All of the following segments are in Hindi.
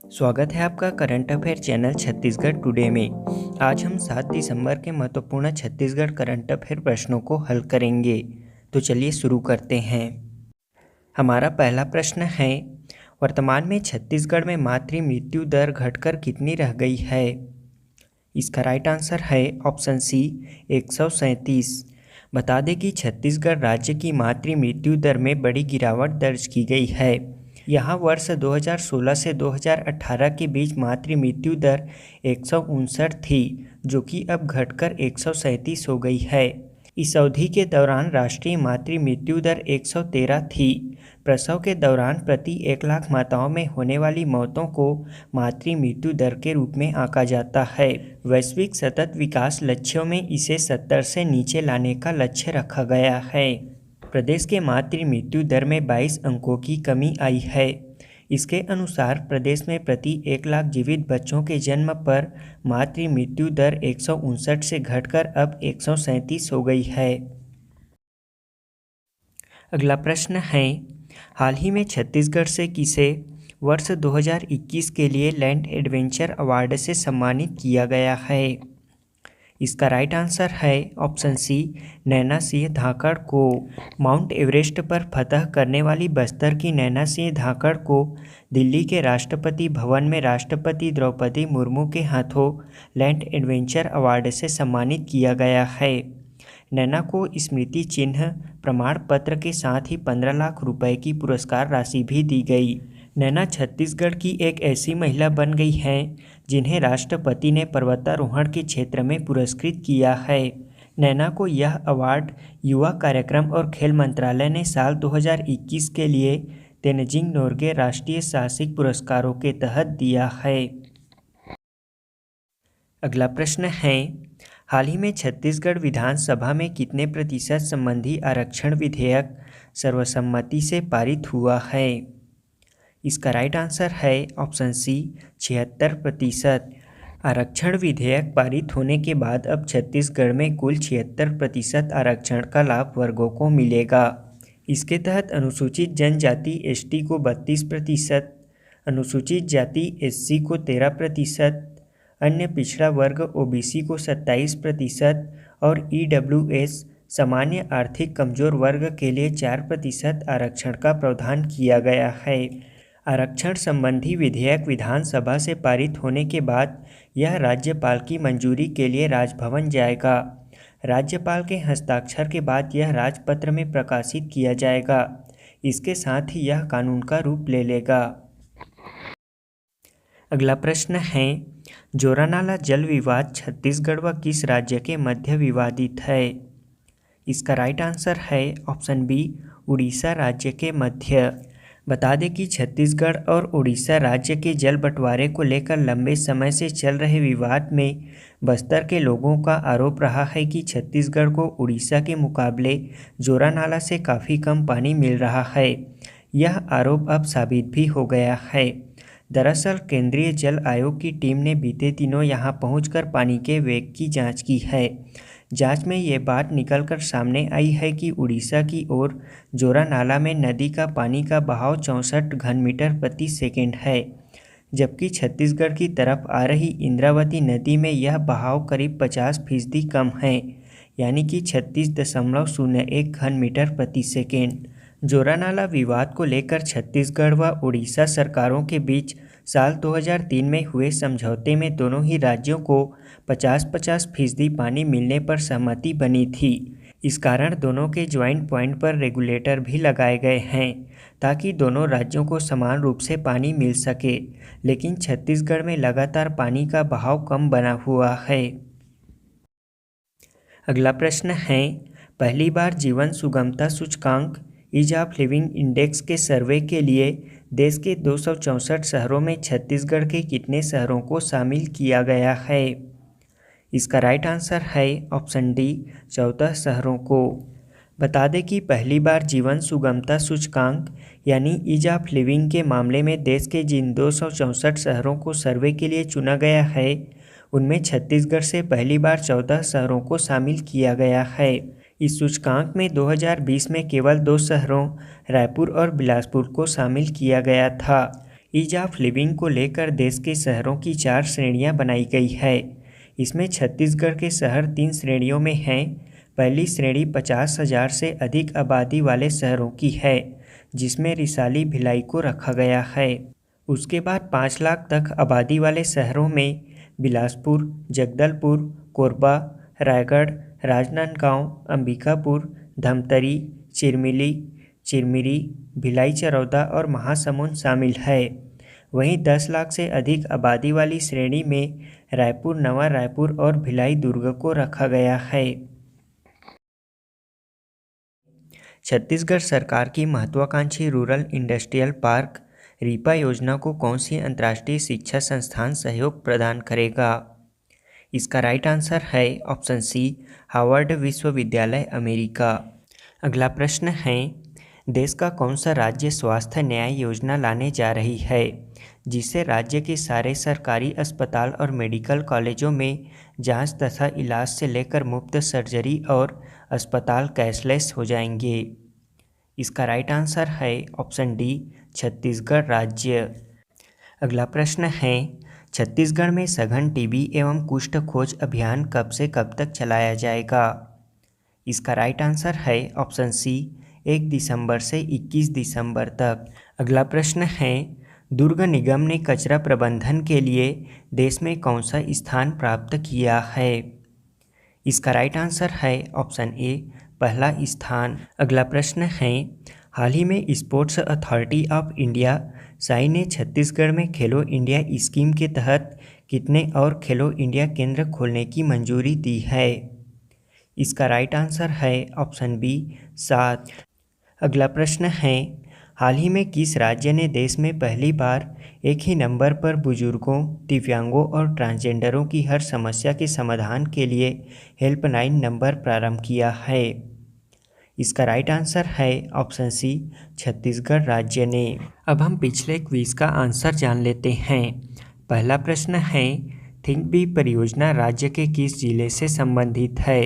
स्वागत है आपका current affair channel Chhattisgarh today में। आज हम 7 दिसंबर के महत्वपूर्ण छत्तीसगढ़ करंट अफेयर प्रश्नों को हल करेंगे। तो चलिए शुरू करते हैं। हमारा पहला प्रश्न है, वर्तमान में छत्तीसगढ़ में मातृ मृत्यु दर घटकर कितनी रह गई है? इसका राइट आंसर है ऑप्शन सी 137। बता दें कि छत्तीसगढ़ राज्य की मातृ मृत्यु दर में बड़ी गिरावट दर्ज की गई है। यहाँ वर्ष 2016 से 2018 के बीच मातृ मृत्यु दर 159 थी, जो कि अब घटकर 137 हो गई है। इस अवधि के दौरान राष्ट्रीय मातृ मृत्यु दर 113 थी। प्रसव के दौरान प्रति 1 लाख माताओं में होने वाली मौतों को मातृ मृत्यु दर के रूप में आंका जाता है। वैश्विक सतत विकास लक्ष्यों में इसे 70 से नीचे लाने का लक्ष्य रखा गया है। प्रदेश के मातृ मृत्यु दर में 22 अंकों की कमी आई है। इसके अनुसार प्रदेश में प्रति 1 लाख जीवित बच्चों के जन्म पर मातृ मृत्यु दर 159 से घटकर अब 137 हो गई है। अगला प्रश्न है, हाल ही में छत्तीसगढ़ से किसे वर्ष 2021 के लिए लैंड एडवेंचर अवार्ड से सम्मानित किया गया है? इसका राइट आंसर है ऑप्शन सी नैना सिंह धाकड़ को। माउंट एवरेस्ट पर फतह करने वाली बस्तर की नैना सिंह धाकड़ को दिल्ली के राष्ट्रपति भवन में राष्ट्रपति द्रौपदी मुर्मू के हाथों लैंड एडवेंचर अवार्ड से सम्मानित किया गया है। नैना को स्मृति चिन्ह, प्रमाण पत्र के साथ ही 15 लाख रुपए की पुरस्कार राशि भी दी गई। नैना छत्तीसगढ़ की एक ऐसी महिला बन गई हैं जिन्हें राष्ट्रपति ने पर्वतारोहण के क्षेत्र में पुरस्कृत किया है। नैना को यह अवार्ड युवा कार्यक्रम और खेल मंत्रालय ने साल 2021 के लिए तेनजिंग नोर्गे राष्ट्रीय साहसिक पुरस्कारों के तहत दिया है। अगला प्रश्न है, हाल ही में छत्तीसगढ़ विधानसभा में कितने प्रतिशत संबंधी आरक्षण विधेयक सर्वसम्मति से पारित हुआ है? इसका राइट आंसर है ऑप्शन सी 76%। आरक्षण विधेयक पारित होने के बाद अब छत्तीसगढ़ में कुल 76% आरक्षण का लाभ वर्गों को मिलेगा। इसके तहत अनुसूचित जनजाति एसटी को 32%, अनुसूचित जाति एससी को 13%, अन्य पिछड़ा वर्ग ओबीसी को 27% और ईडब्ल्यूएस सामान्य आर्थिक कमजोर वर्ग के लिए 4% आरक्षण का प्रावधान किया गया है। आरक्षण संबंधी विधेयक विधानसभा से पारित होने के बाद यह राज्यपाल की मंजूरी के लिए राजभवन जाएगा। राज्यपाल के हस्ताक्षर के बाद यह राजपत्र में प्रकाशित किया जाएगा। इसके साथ ही यह कानून का रूप ले लेगा। अगला प्रश्न है, जोरानाला जल विवाद छत्तीसगढ़ व किस राज्य के मध्य विवादित है? इसका राइट आंसर है ऑप्शन बी उड़ीसा राज्य के मध्य। बता दें कि छत्तीसगढ़ और उड़ीसा राज्य के जल बंटवारे को लेकर लंबे समय से चल रहे विवाद में बस्तर के लोगों का आरोप रहा है कि छत्तीसगढ़ को उड़ीसा के मुकाबले जोरानाला से काफ़ी कम पानी मिल रहा है। यह आरोप अब साबित भी हो गया है। दरअसल केंद्रीय जल आयोग की टीम ने बीते दिनों यहां पहुंचकर पानी के वेग की जांच की है। जांच में ये बात निकलकर सामने आई है कि उड़ीसा की ओर जोरानाला में नदी का पानी का बहाव 64 घन मीटर प्रति सेकेंड है, जबकि छत्तीसगढ़ की तरफ आ रही इंद्रावती नदी में यह बहाव करीब 50% कम है, यानी कि 36.01 घन मीटर प्रति सेकेंड। जोरानाला विवाद को लेकर छत्तीसगढ़ व उड़ीसा सरकारों के बीच साल 2003 में हुए समझौते में दोनों ही राज्यों को 50-50% पानी मिलने पर सहमति बनी थी। इस कारण दोनों के ज्वाइंट पॉइंट पर रेगुलेटर भी लगाए गए हैं ताकि दोनों राज्यों को समान रूप से पानी मिल सके, लेकिन छत्तीसगढ़ में लगातार पानी का बहाव कम बना हुआ है। अगला प्रश्न है, पहली बार जीवन सुगमता सूचकांक ईज ऑफ लिविंग इंडेक्स के सर्वे के लिए देश के 264 शहरों में छत्तीसगढ़ के कितने शहरों को शामिल किया गया है? इसका राइट आंसर है ऑप्शन डी 14 शहरों को। बता दें कि पहली बार जीवन सुगमता सूचकांक यानी ईज ऑफ लिविंग के मामले में देश के जिन 264 शहरों को सर्वे के लिए चुना गया है, उनमें छत्तीसगढ़ से पहली बार 14 शहरों को शामिल किया गया है। इस सूचकांक में 2020 में केवल 2 शहरों रायपुर और बिलासपुर को शामिल किया गया था। ईज ऑफ लिविंग को लेकर देश के शहरों की 4 श्रेणियां बनाई गई है। इसमें छत्तीसगढ़ के शहर 3 श्रेणियों में हैं। पहली श्रेणी 50,000 से अधिक आबादी वाले शहरों की है, जिसमें रिसाली भिलाई को रखा गया है। उसके बाद 5 लाख तक आबादी वाले शहरों में बिलासपुर, जगदलपुर, कोरबा, रायगढ़, राजनांदगांव, अंबिकापुर, धमतरी, चिरमिरी, भिलाई चरौदा और महासमुंद शामिल है। वहीं 10 लाख से अधिक आबादी वाली श्रेणी में रायपुर, नवा रायपुर और भिलाई दुर्ग को रखा गया है। छत्तीसगढ़ सरकार की महत्वाकांक्षी रूरल इंडस्ट्रियल पार्क रीपा योजना को कौन सी अंतर्राष्ट्रीय शिक्षा संस्थान सहयोग प्रदान करेगा? इसका राइट आंसर है ऑप्शन सी, हार्वर्ड विश्वविद्यालय, अमेरिका। अगला प्रश्न है, देश का कौन सा राज्य स्वास्थ्य न्याय योजना लाने जा रही है, जिससे राज्य के सारे सरकारी अस्पताल और मेडिकल कॉलेजों में जांच तथा इलाज से लेकर मुफ्त सर्जरी और अस्पताल कैशलेस हो जाएंगे? इसका राइट आंसर है ऑप्शन डी, छत्तीसगढ़ राज्य। अगला प्रश्न है, छत्तीसगढ़ में सघन टीबी एवं कुष्ठ खोज अभियान कब से कब तक चलाया जाएगा? इसका राइट आंसर है ऑप्शन सी, 1 दिसंबर से 21 दिसंबर तक। अगला प्रश्न है, दुर्ग निगम ने कचरा प्रबंधन के लिए देश में कौन सा स्थान प्राप्त किया है? इसका राइट आंसर है ऑप्शन ए, पहला स्थान। अगला प्रश्न है, हाल ही में sports authority of India Sai ने छत्तीसगढ़ में खेलो इंडिया स्कीम के तहत कितने और खेलो इंडिया केंद्र खोलने की मंजूरी दी है? इसका राइट आंसर है ऑप्शन बी, 7। अगला प्रश्न है, हाल ही में किस राज्य ने देश में पहली बार एक ही नंबर पर बुजुर्गों, दिव्यांगों और ट्रांसजेंडरों की हर समस्या के समाधान के लिए हेल्पलाइन नंबर प्रारंभ किया है? इसका राइट आंसर है ऑप्शन सी, छत्तीसगढ़ राज्य ने। अब हम पिछले क्विज का आंसर जान लेते हैं। पहला प्रश्न है, थिंक बी परियोजना राज्य के किस जिले से संबंधित है?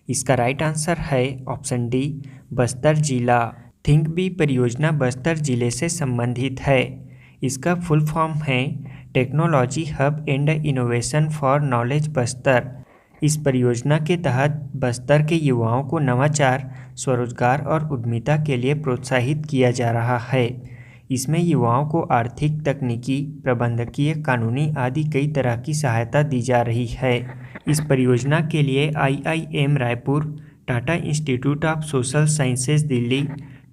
इसका राइट आंसर है ऑप्शन डी, बस्तर जिला। थिंक बी परियोजना बस्तर जिले से संबंधित है। इसका फुल फॉर्म है technology hub and innovation for knowledge Bastar. इस परियोजना के तहत बस्तर के युवाओं को नवाचार, स्वरोजगार और उद्यमिता के लिए प्रोत्साहित किया जा रहा है। इसमें युवाओं को आर्थिक, तकनीकी, प्रबंधकीय, कानूनी आदि कई तरह की सहायता दी जा रही है। इस परियोजना के लिए IIM Raipur, Tata Institute of Social Sciences Delhi,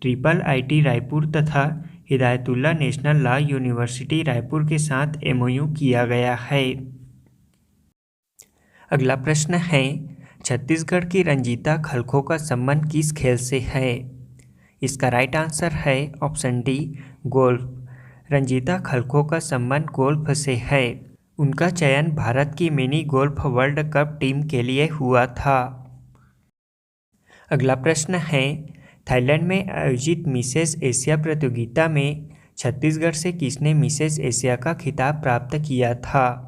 IIIT Raipur तथा Hidayatullah National Law University Raipur के साथ MOU किया गया है। अगला प्रश्न है, छत्तीसगढ़ की रंजीता खलखो का संबंध किस खेल से है? इसका राइट आंसर है ऑप्शन डी, गोल्फ। रंजीता खलखो का संबंध गोल्फ से है। उनका चयन भारत की mini golf world cup team के लिए हुआ था। अगला प्रश्न है, थाईलैंड में आयोजित मिसेस एशिया प्रतियोगिता में छत्तीसगढ़ से किसने मिसेस एशिया का खिताब प्राप्त किया था?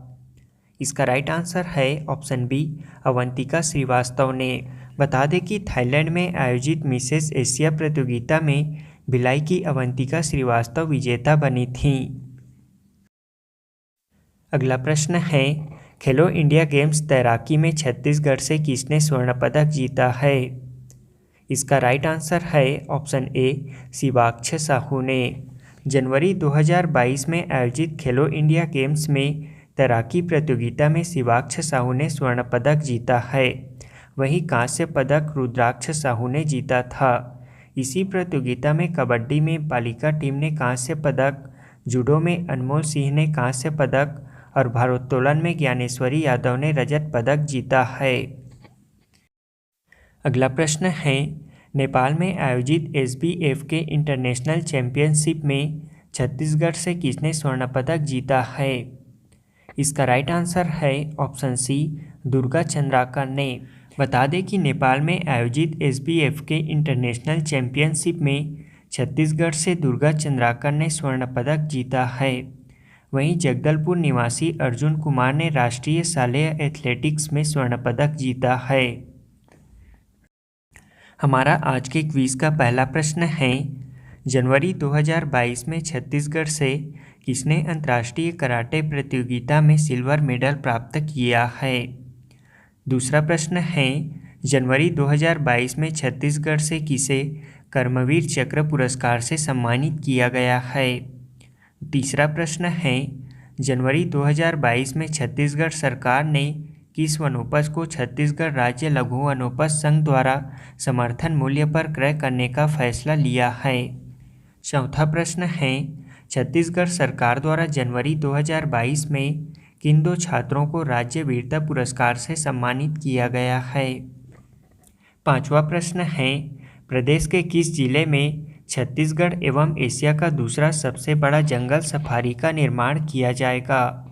इसका राइट आंसर है ऑप्शन बी, अवंतिका श्रीवास्तव ने। बता दें कि थाईलैंड में आयोजित मिसेस एशिया प्रतियोगिता में भिलाई की अवंतिका श्रीवास्तव विजेता बनी थीं। अगला प्रश्न है, खेलो इंडिया गेम्स तैराकी में छत्तीसगढ़ से किसने स्वर्ण पदक जीता है? इसका राइट आंसर है ऑप्शन ए, शिवाक्ष साहू ने। जनवरी 2022 में आयोजित खेलो इंडिया गेम्स में तैराकी प्रतियोगिता में शिवाक्ष साहू ने स्वर्ण पदक जीता है। वहीं कांस्य पदक रुद्राक्ष साहू ने जीता था। इसी प्रतियोगिता में कबड्डी में बालिका टीम ने कांस्य पदक, जूडो में अनमोल सिंह ने कांस्य पदक और भारोत्तोलन में ज्ञानेश्वरी यादव ने रजत पदक जीता है। अगला प्रश्न है, नेपाल में आयोजित SBF के इंटरनेशनल चैंपियनशिप में छत्तीसगढ़ से किसने स्वर्ण पदक जीता है? इसका राइट आंसर है ऑप्शन सी, दुर्गा चंद्राकर ने। बता दें कि नेपाल में आयोजित SBF के इंटरनेशनल चैंपियनशिप में छत्तीसगढ़ से दुर्गा चंद्राकर ने स्वर्ण पदक जीता है। वहीं जगदलपुर निवासी अर्जुन कुमार ने राष्ट्रीय शालेय एथलेटिक्स में स्वर्ण पदक जीता है। हमारा आज के क्विज का पहला प्रश्न है, जनवरी 2022 में छत्तीसगढ़ से किसने अंतर्राष्ट्रीय कराटे प्रतियोगिता में सिल्वर मेडल प्राप्त किया है? दूसरा प्रश्न है, जनवरी 2022 में छत्तीसगढ़ से किसे कर्मवीर चक्र पुरस्कार से सम्मानित किया गया है? तीसरा प्रश्न है, जनवरी 2022 में छत्तीसगढ़ सरकार ने किस वनोपज को छत्तीसगढ़ राज्य लघु वनोपज संघ द्वारा समर्थन मूल्य पर क्रय करने का फैसला लिया है? चौथा प्रश्न है, छत्तीसगढ़ सरकार द्वारा जनवरी 2022 में किन 2 छात्रों को राज्य वीरता पुरस्कार से सम्मानित किया गया है? पांचवा प्रश्न है, प्रदेश के किस जिले में छत्तीसगढ़ एवं एशिया का दूसरा सबसे बड़ा जंगल सफारी का निर्माण किया जाएगा?